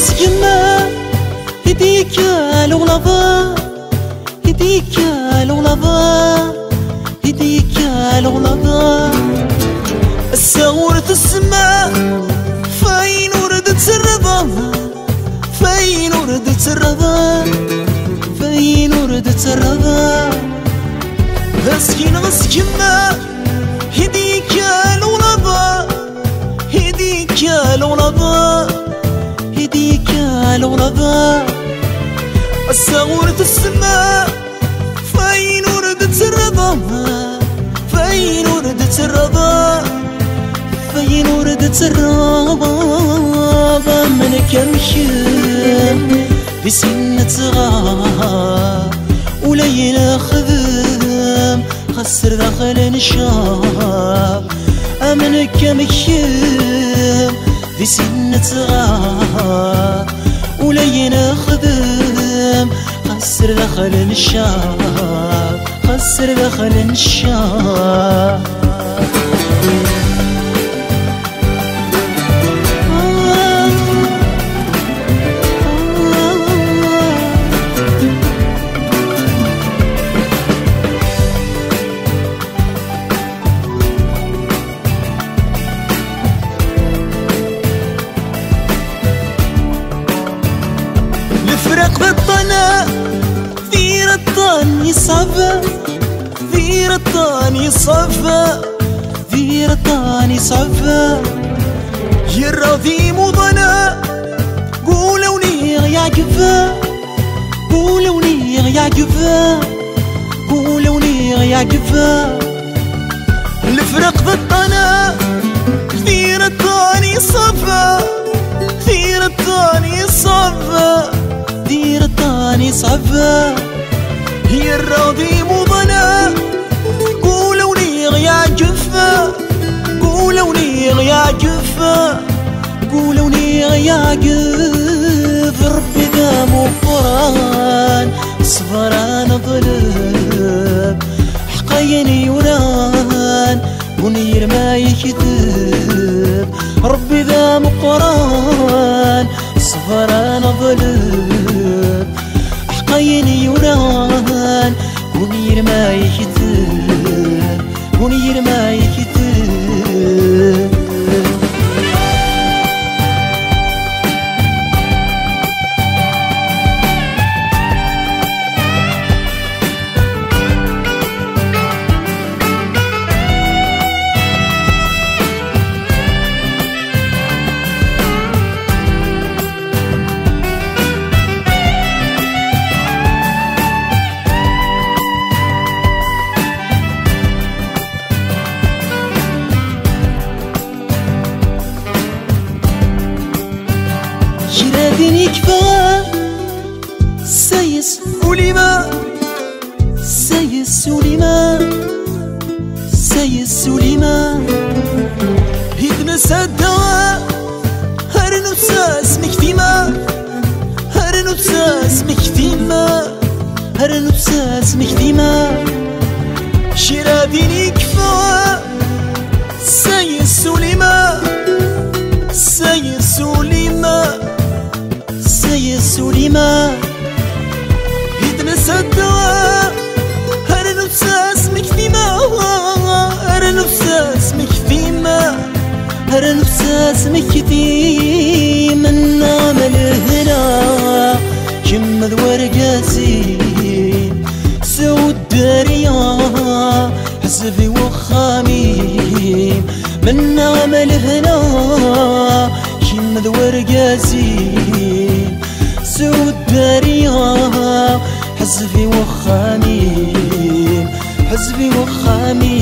مسجمة هديك الغلظة هديك الغلظة هديك الغلظة الساورة السماء فين وردت الرضا فين وردت الرضا فين وردت الرضا مسكين مسجمة هديك الغلظة هديك الغلظة هديك الغلظة الساورة السماء فين وردت الرضا فين وردت الرضا فين وردت الرضا من كمشم في سنة صغار ولينا خذم خسر داخل الشاب من كمشم في سنة صغار ولينا خذم خسر داخل الشاب خسر داخل الشاب الفراق بالطنا في رطان يصعب في رطان يصعب في رطان يصعب يراضي مضنا قولوني يعجب قولوني يعجب قولوني يعجب الفراق بالطنا في رطان يصعب في رطان يصعب في رطان يصعب هي الراضي مضنا قولوني يعجب قولوني يعجب قولوني يعجب ربي ذا مغفران صبران ظلم حقايني يونان منير ما يكذب ربي ذا مغفران صبران ظلم حقايني يونان منير ما يكذب منير ما يكذب جرادني كفا سيس ولما سيس ولما سيس ولما هيدنا الدواء هرنو تساس مكتيما هرنو تساس مكتيما هرنو تساس مكتيما جرادني كفا سيس ولما سيس ولما سيس ولما يتنسى الدواء هرنو تساس مكتيما هرنو تساس مكتيما هرنو تساس مكتيما نعمل هنا جمد ورقاسين سود داريا حسبي وخاميم من نعمل هنا جمد ورقاسين سود داريا حزبي وخاميم حزبي وخاميم